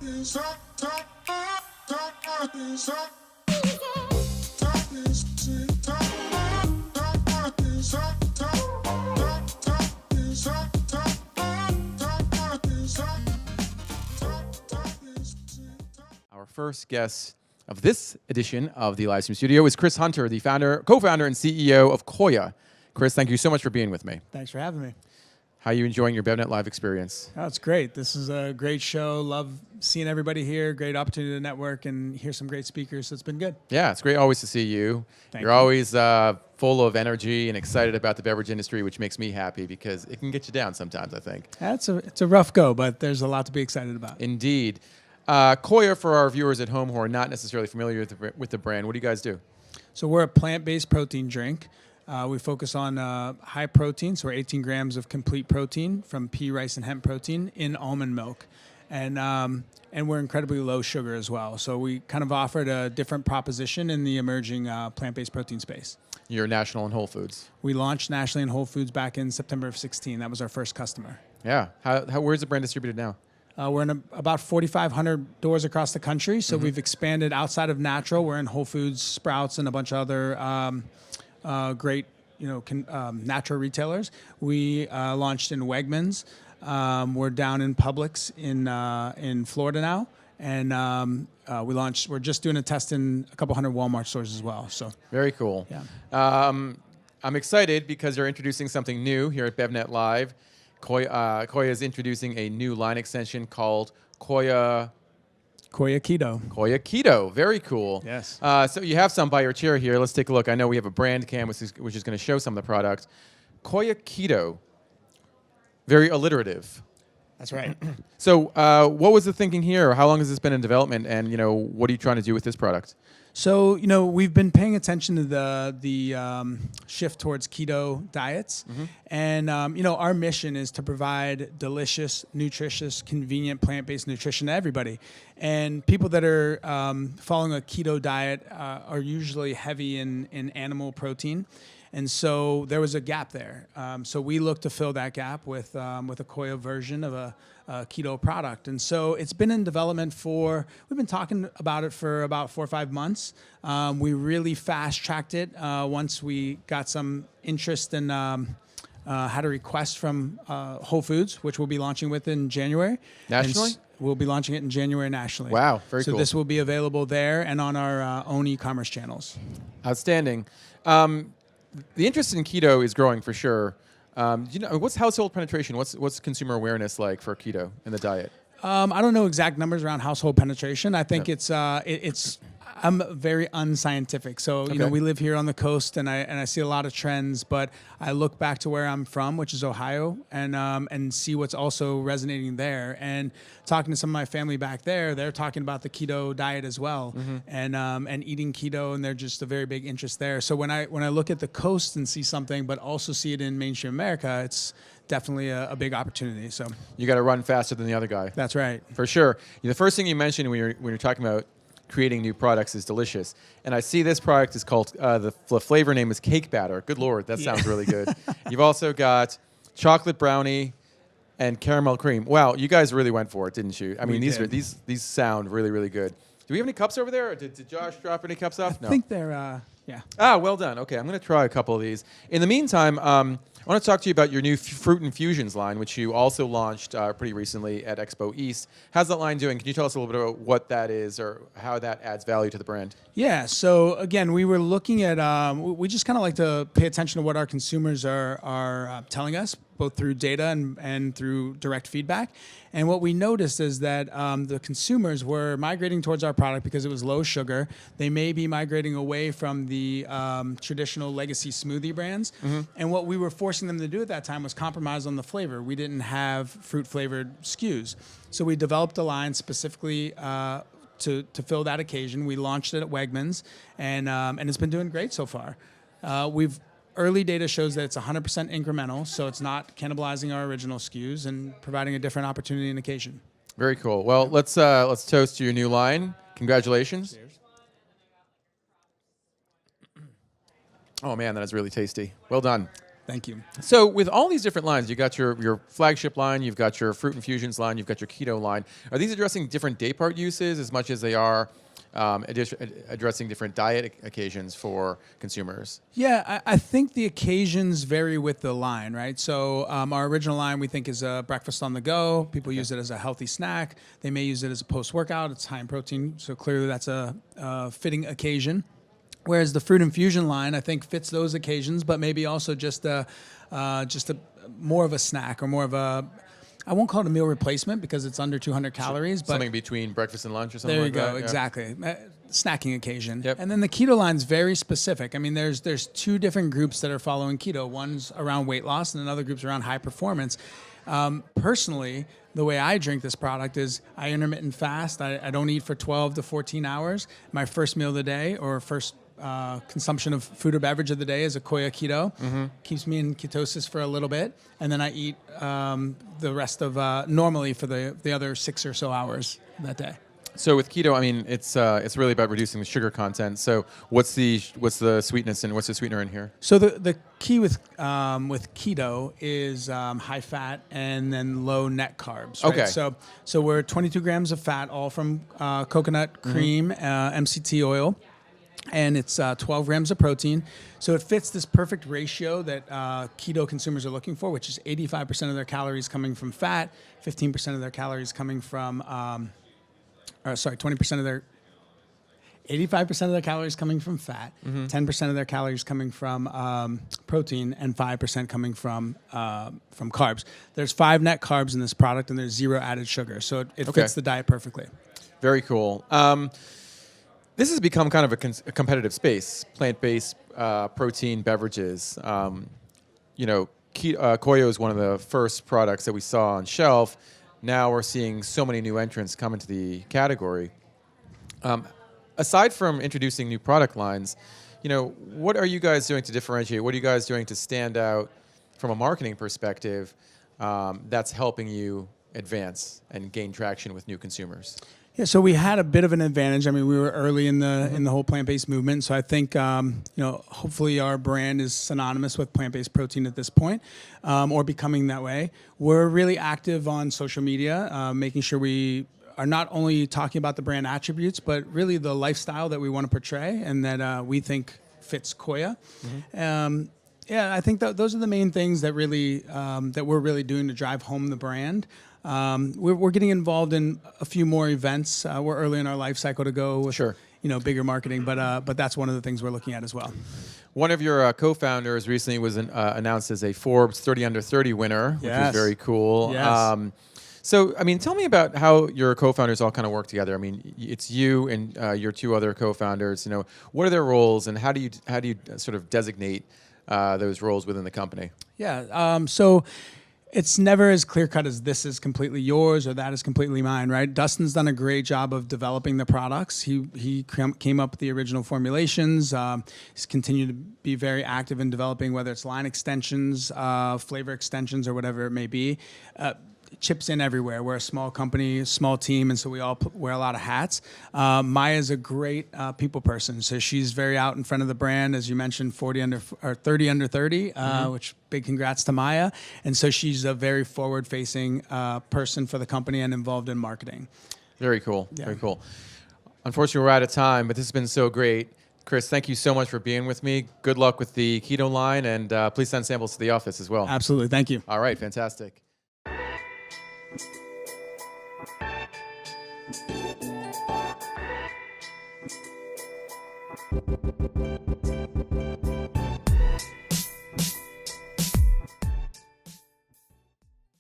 Our first guest of this edition of the Livestream Studio is Chris Hunter, the co-founder and CEO of Koia. Chris, thank you so much for being with me. Thanks for having me. How are you enjoying your BevNET Live experience? Oh, it's great. This is a great show. Love seeing everybody here. Great opportunity to network and hear some great speakers. So it's been good. Yeah, it's great always to see you. You're always full of energy and excited about the beverage industry, which makes me happy because it can get you down sometimes, I think. It's a rough go, but there's a lot to be excited about. Indeed. Koia, for our viewers at home who are not necessarily familiar with the brand, what do you guys do? So we're a plant-based protein drink. We focus on high protein, so we're 18 grams of complete protein from pea, rice, and hemp protein in almond milk. And we're incredibly low sugar as well. So we kind of offered a different proposition in the emerging plant-based protein space. You're national in Whole Foods. We launched nationally in Whole Foods back in September of 2016. That was our first customer. Yeah. Where's the brand distributed now? We're in about 4,500 doors across the country. So we've expanded outside of natural. We're in Whole Foods, Sprouts, and a bunch of other great, natural retailers. We launched in Wegmans. We're down in Publix in Florida now, and we're just doing a test in a couple hundred Walmart stores as well. So very cool. Yeah. I'm excited because you're introducing something new here at BevNET Live. Koia is introducing a new line extension called Koia Keto. Koia Keto, very cool. Yes. So you have some by your chair here. Let's take a look. I know we have a brand cam which is going to show some of the product. Koia Keto, very alliterative. That's right. So what was the thinking here? How long has this been in development? And what are you trying to do with this product? So, we've been paying attention to the shift towards keto diets. And, our mission is to provide delicious, nutritious, convenient plant-based nutrition to everybody. And people that are following a keto diet are usually heavy in animal protein. And so there was a gap there. So we looked to fill that gap with a Koia version of a keto product. And so it's been in development we've been talking about it for about 4 or 5 months. We really fast-tracked it once we got some interest and had a request from Whole Foods, which we'll be launching with in January. Nationally? We'll be launching it in January nationally. Wow, very cool. So this will be available there and on our own e-commerce channels. Outstanding. The interest in keto is growing for sure. What's household penetration? What's consumer awareness like for keto in the diet? I don't know exact numbers around household penetration. I think I'm very unscientific. So, we live here on the coast and I see a lot of trends, but I look back to where I'm from, which is Ohio, and see what's also resonating there. And talking to some of my family back there, they're talking about the keto diet as well, and eating keto, and they're just a very big interest there. So when I look at the coast and see something, but also see it in mainstream America, it's definitely a big opportunity. So you got to run faster than the other guy. That's right. For sure. The first thing you mentioned when you're talking about creating new products is delicious. And I see this product is called, the flavor name is cake batter. Good Lord, that sounds really good. You've also got chocolate brownie and caramel cream. Wow, you guys really went for it, didn't you? I mean, these sound really, really good. Do we have any cups over there? Or did Josh drop any cups off? I think they're, yeah. Ah, well done. Okay, I'm going to try a couple of these. In the meantime, I want to talk to you about your new Fruit Infusions line, which you also launched pretty recently at Expo East. How's that line doing? Can you tell us a little bit about what that is or how that adds value to the brand? Yeah, so again, we were looking at, we just kind of like to pay attention to what our consumers are telling us, both through data and through direct feedback. And what we noticed is that the consumers were migrating towards our product because it was low sugar. They may be migrating away from the traditional legacy smoothie brands. And what we were forcing them to do at that time was compromise on the flavor. We didn't have fruit-flavored SKUs. So we developed a line specifically to fill that occasion. We launched it at Wegmans, and it's been doing great so far. Early data shows that it's 100% incremental, so it's not cannibalizing our original SKUs and providing a different opportunity and occasion. Very cool. Well, let's toast to your new line. Congratulations. Cheers. Oh man, that is really tasty. Well done. Thank you. So with all these different lines, you got your flagship line, you've got your fruit infusions line, you've got your keto line. Are these addressing different day part uses as much as they are addressing different diet occasions for consumers? Yeah, I think the occasions vary with the line, right? So our original line we think is a breakfast on the go. People use it as a healthy snack. They may use it as a post-workout. It's high in protein, so clearly that's a fitting occasion. Whereas the fruit infusion line, I think, fits those occasions, but maybe also just a more of a snack or more of a, I won't call it a meal replacement because it's under 200 calories. But Something between breakfast and lunch or something there you like go, that? Yeah. exactly. Snacking occasion. Yep. And then the keto line's very specific. I mean, there's two different groups that are following keto. One's around weight loss and another group's around high performance. Personally, the way I drink this product is I intermittent fast. I don't eat for 12 to 14 hours. My first meal of the day or first consumption of food or beverage of the day is a Koia Keto. Mm-hmm. Keeps me in ketosis for a little bit. And then I eat the rest of normally for the other 6 or so hours that day. So with keto, I mean, it's really about reducing the sugar content. So what's the sweetness and what's the sweetener in here? So the key with keto is high fat and then low net carbs. Right? Okay. So we're 22 grams of fat, all from coconut cream, MCT oil, and it's 12 grams of protein. So it fits this perfect ratio that keto consumers are looking for, which is 85% of their calories coming from fat, 15% of their calories coming from 20% of their 85% of their calories coming from fat, 10% of their calories coming from protein, and 5% coming from carbs. There's 5 net carbs in this product, and there's 0 added sugar, so it fits the diet perfectly. Very cool. This has become kind of a competitive space, plant-based protein beverages. Koia is one of the first products that we saw on shelf. Now we're seeing so many new entrants come into the category. Aside from introducing new product lines, what are you guys doing to differentiate? What are you guys doing to stand out from a marketing perspective that's helping you advance and gain traction with new consumers? Yeah, so we had a bit of an advantage. I mean, we were early in the whole plant-based movement, so I think hopefully our brand is synonymous with plant-based protein at this point, or becoming that way. We're really active on social media, making sure we are not only talking about the brand attributes, but really the lifestyle that we want to portray and that we think fits Koia. I think that those are the main things that really that we're really doing to drive home the brand. We're getting involved in a few more events. We're early in our life cycle to go with bigger marketing, but that's one of the things we're looking at as well. One of your co-founders recently was announced as a Forbes 30 Under 30 winner, which is very cool. Yes. So, I mean, tell me about how your co-founders all kind of work together. I mean, it's you and your 2 other co-founders. What are their roles, and how do you sort of designate those roles within the company? Yeah. So it's never as clear-cut as this is completely yours or that is completely mine, right? Dustin's done a great job of developing the products. He came up with the original formulations. He's continued to be very active in developing, whether it's line extensions, flavor extensions, or whatever it may be. Chips in everywhere. We're a small company, small team, and so we all wear a lot of hats. Maya's a great people person, so she's very out in front of the brand, as you mentioned, 30 under 30, which big congrats to Maya. And so she's a very forward-facing person for the company and involved in marketing. Very cool. Yeah. Very cool. Unfortunately, we're out of time, but this has been so great. Chris, thank you so much for being with me. Good luck with the keto line, and please send samples to the office as well. Absolutely. Thank you. All right. Fantastic.